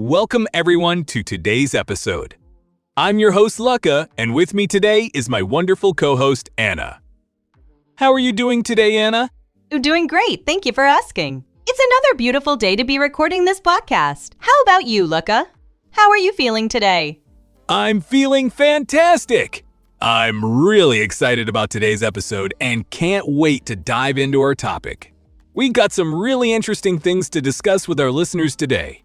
Welcome everyone to today's episode. I'm your host Lucca, and with me today is my wonderful co-host Anna. How are you doing today, Anna? Doing great, thank you for asking. It's another beautiful day to be recording this podcast. How about you, Lucca? How are you feeling today? I'm feeling fantastic! I'm really excited about today's episode and can't wait to dive into our topic. We got some really interesting things to discuss with our listeners today.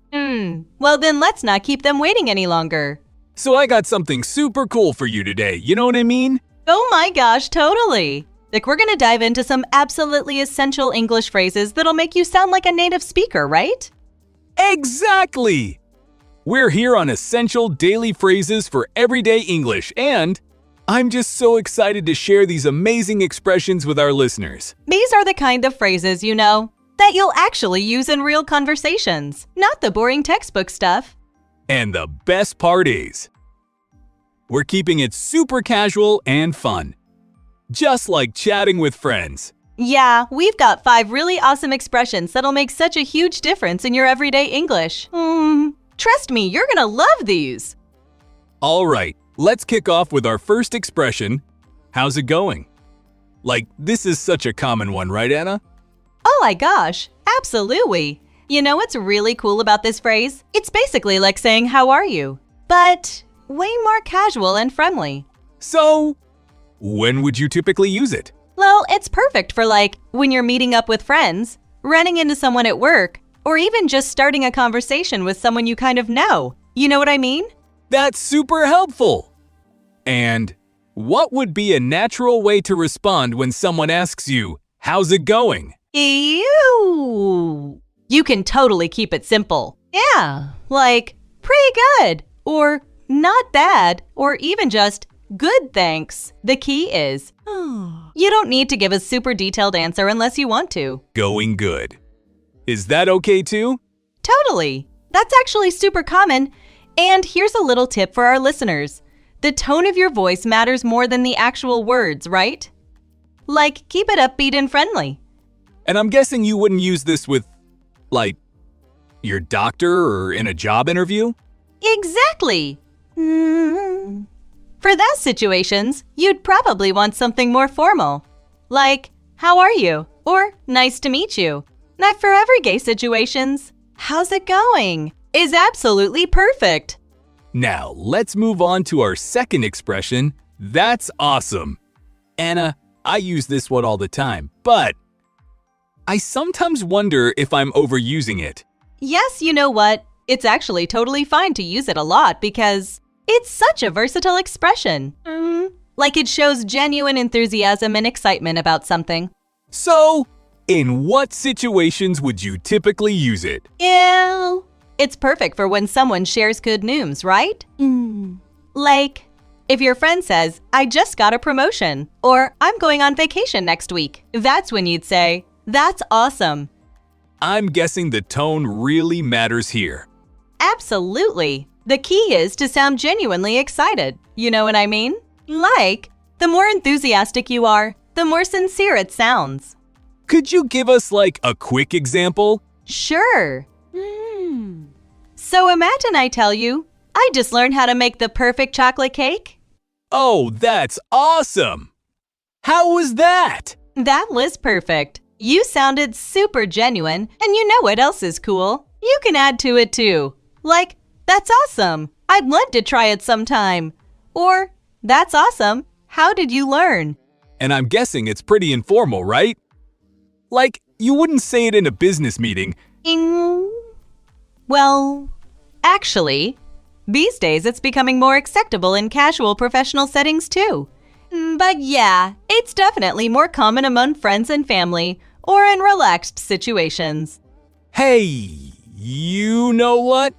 Well then let's not keep them waiting any longer. So I got something super cool for you today, you know what I mean? Oh my gosh, totally! We're gonna dive into some absolutely essential English phrases that'll make you sound like a native speaker, right? Exactly! We're here on essential daily phrases for everyday English, and I'm just so excited to share these amazing expressions with our listeners. These are the kind of phrases, that you'll actually use in real conversations, not the boring textbook stuff. And the best part is, we're keeping it super casual and fun, just like chatting with friends. Yeah, we've got 5 really awesome expressions that'll make such a huge difference in your everyday English. Trust me, you're gonna love these. All right, let's kick off with our first expression, how's it going? Like, this is such a common one, right, Anna? Oh my gosh, absolutely. You know what's really cool about this phrase? It's basically like saying, how are you? But way more casual and friendly. So, when would you typically use it? Well, it's perfect for when you're meeting up with friends, running into someone at work, or even just starting a conversation with someone you kind of know. You know what I mean? That's super helpful. And what would be a natural way to respond when someone asks you, how's it going? Ew. You can totally keep it simple. Yeah, like, pretty good, or not bad, or even just good thanks. The key is, you don't need to give a super detailed answer unless you want to. Going good. Is that okay too? Totally. That's actually super common. And here's a little tip for our listeners. The tone of your voice matters more than the actual words, right? Like, keep it upbeat and friendly. And I'm guessing you wouldn't use this with, your doctor or in a job interview? Exactly. For those situations, you'd probably want something more formal. Like, how are you? Or, nice to meet you. Not for everyday situations. How's it going? Is absolutely perfect. Now, let's move on to our second expression, that's awesome. Anna, I use this one all the time, but I sometimes wonder if I'm overusing it. Yes, you know what? It's actually totally fine to use it a lot because it's such a versatile expression. Like it shows genuine enthusiasm and excitement about something. So, in what situations would you typically use it? It's perfect for when someone shares good news, right? Like, if your friend says, I just got a promotion, or I'm going on vacation next week, that's when you'd say, that's awesome. I'm guessing the tone really matters here. Absolutely. The key is to sound genuinely excited. You know what I mean? Like, the more enthusiastic you are, the more sincere it sounds. Could you give us a quick example? Sure. So imagine I tell you, I just learned how to make the perfect chocolate cake. Oh, that's awesome! How was that? That was perfect. You sounded super genuine, and you know what else is cool? You can add to it too. Like, that's awesome. I'd love to try it sometime. Or, that's awesome. How did you learn? And I'm guessing it's pretty informal, right? Like, you wouldn't say it in a business meeting. Well, actually, these days it's becoming more acceptable in casual professional settings too. But yeah, it's definitely more common among friends and family or in relaxed situations. Hey, you know what?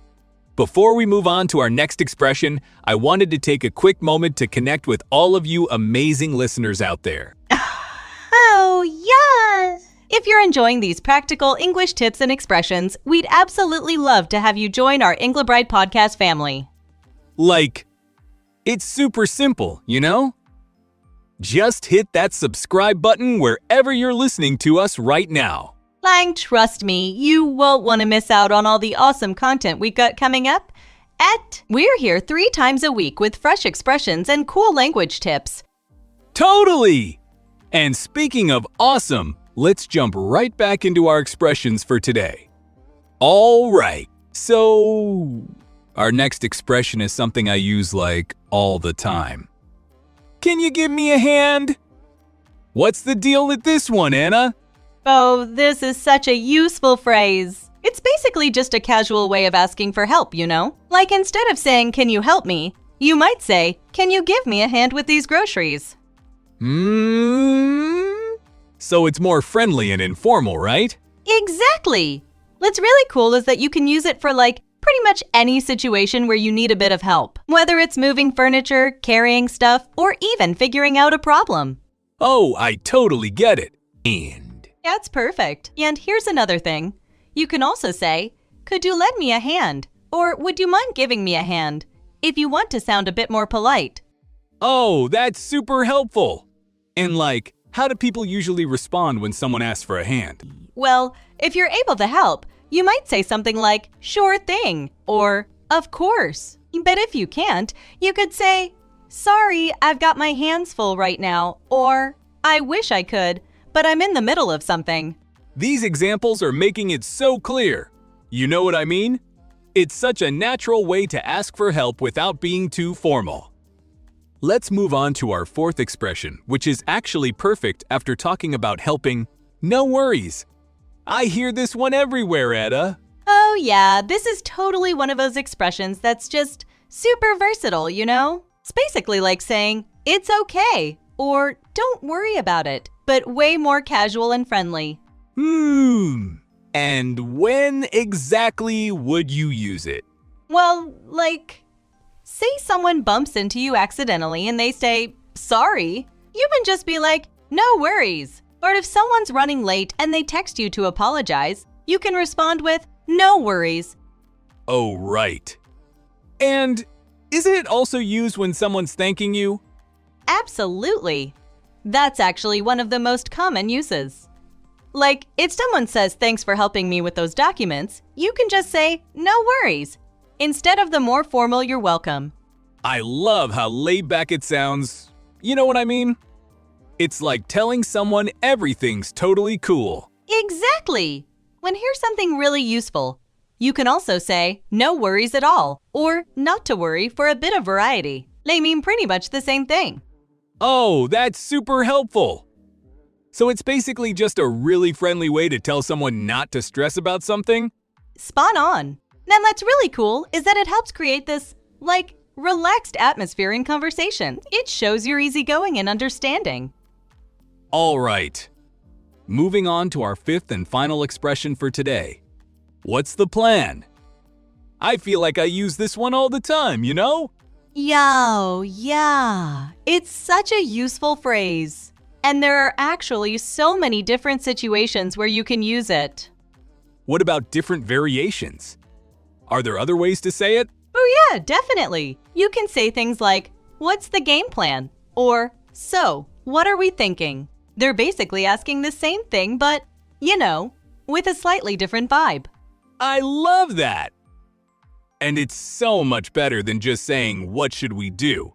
Before we move on to our next expression, I wanted to take a quick moment to connect with all of you amazing listeners out there. Oh, yes! If you're enjoying these practical English tips and expressions, we'd absolutely love to have you join our EveryDay podcast family. It's super simple, you know? Just hit that subscribe button wherever you're listening to us right now. Lang, trust me, you won't want to miss out on all the awesome content we've got coming up. We're here 3 times a week with fresh expressions and cool language tips. Totally! And speaking of awesome, let's jump right back into our expressions for today. All right, so our next expression is something I use like all the time. Can you give me a hand? What's the deal with this one, Anna? Oh, this is such a useful phrase. It's basically just a casual way of asking for help, you know? Like instead of saying, "Can you help me?" you might say, "Can you give me a hand with these groceries?" So it's more friendly and informal, right? Exactly! What's really cool is that you can use it for pretty much any situation where you need a bit of help. Whether it's moving furniture, carrying stuff, or even figuring out a problem. Oh, I totally get it. And That's perfect. And here's another thing. You can also say, "Could you lend me a hand?" Or "Would you mind giving me a hand?" if you want to sound a bit more polite. oh, that's super helpful. And how do people usually respond when someone asks for a hand? Well, if you're able to help, you might say something like, "Sure thing," or "Of course." But if you can't, you could say, "Sorry, I've got my hands full right now," or "I wish I could, but I'm in the middle of something." These examples are making it so clear. You know what I mean? It's such a natural way to ask for help without being too formal. Let's move on to our 4th expression, which is actually perfect after talking about helping. No worries. I hear this one everywhere, Etta. Oh yeah, this is totally one of those expressions that's just super versatile, you know? It's basically like saying, "It's okay," or "Don't worry about it," but way more casual and friendly. And when exactly would you use it? Well, say someone bumps into you accidentally and they say, "Sorry," you can just be like, "No worries." Or if someone's running late and they text you to apologize, you can respond with, "No worries." Oh, right. And isn't it also used when someone's thanking you? Absolutely. That's actually one of the most common uses. If someone says, "Thanks for helping me with those documents," you can just say, "No worries," instead of the more formal "You're welcome." I love how laid back it sounds. You know what I mean? It's like telling someone everything's totally cool. Exactly! When here's something really useful, you can also say, "No worries at all," or "Not to worry" for a bit of variety. They mean pretty much the same thing. Oh, that's super helpful. So it's basically just a really friendly way to tell someone not to stress about something? Spot on. And what's really cool is that it helps create this, relaxed atmosphere in conversation. It shows you're easygoing and understanding. All right. Moving on to our 5th and final expression for today. What's the plan? I feel like I use this one all the time, you know? Yo, yeah. It's such a useful phrase. And there are actually so many different situations where you can use it. What about different variations? Are there other ways to say it? Oh yeah, definitely. You can say things like, "What's the game plan?" Or, "So, what are we thinking?" They're basically asking the same thing, but, with a slightly different vibe. I love that! And it's so much better than just saying, "What should we do?"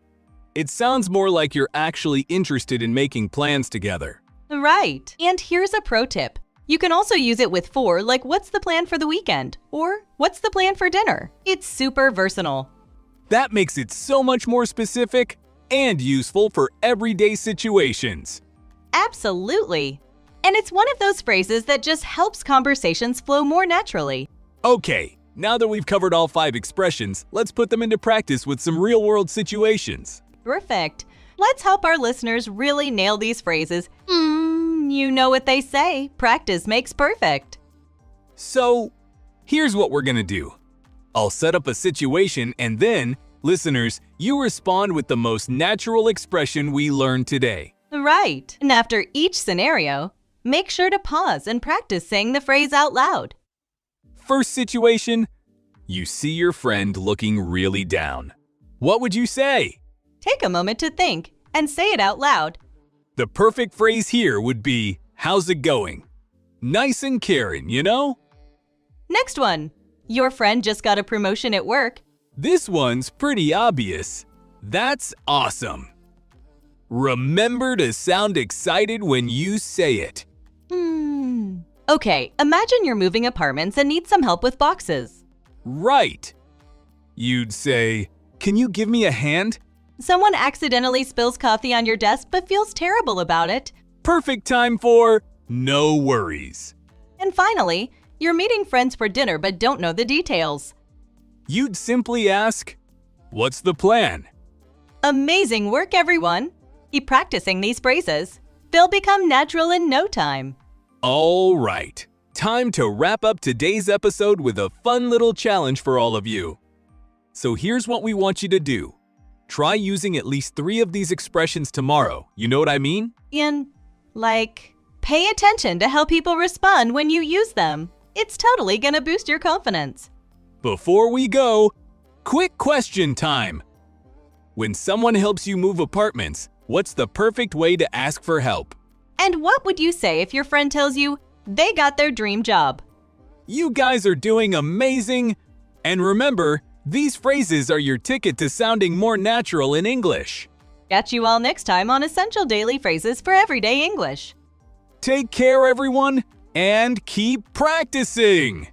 It sounds more like you're actually interested in making plans together. Right. And here's a pro tip. You can also use it with for, like "What's the plan for the weekend?" or "What's the plan for dinner?" It's super versatile. That makes it so much more specific and useful for everyday situations. Absolutely. And it's one of those phrases that just helps conversations flow more naturally. Okay, now that we've covered all 5 expressions, let's put them into practice with some real-world situations. Perfect. Let's help our listeners really nail these phrases. You know what they say, practice makes perfect. So, here's what we're gonna do. I'll set up a situation and then, listeners, you respond with the most natural expression we learned today. Right. And after each scenario, make sure to pause and practice saying the phrase out loud. First situation, you see your friend looking really down. What would you say? Take a moment to think and say it out loud. The perfect phrase here would be, "How's it going?" Nice and caring, you know? Next one. Your friend just got a promotion at work. This one's pretty obvious. That's awesome. Remember to sound excited when you say it. Okay, imagine you're moving apartments and need some help with boxes. Right. You'd say, "Can you give me a hand?" Someone accidentally spills coffee on your desk but feels terrible about it. Perfect time for no worries. And finally, you're meeting friends for dinner but don't know the details. You'd simply ask, "What's the plan?" Amazing work, everyone! Keep practicing these phrases. They'll become natural in no time. All right, time to wrap up today's episode with a fun little challenge for all of you. So here's what we want you to do. Try using at least 3 of these expressions tomorrow. You know what I mean? Pay attention to how people respond when you use them. It's totally gonna boost your confidence. Before we go, quick question time. When someone helps you move apartments, what's the perfect way to ask for help? And what would you say if your friend tells you they got their dream job? You guys are doing amazing! And remember, these phrases are your ticket to sounding more natural in English. Catch you all next time on Essential Daily Phrases for Everyday English. Take care, everyone, and keep practicing!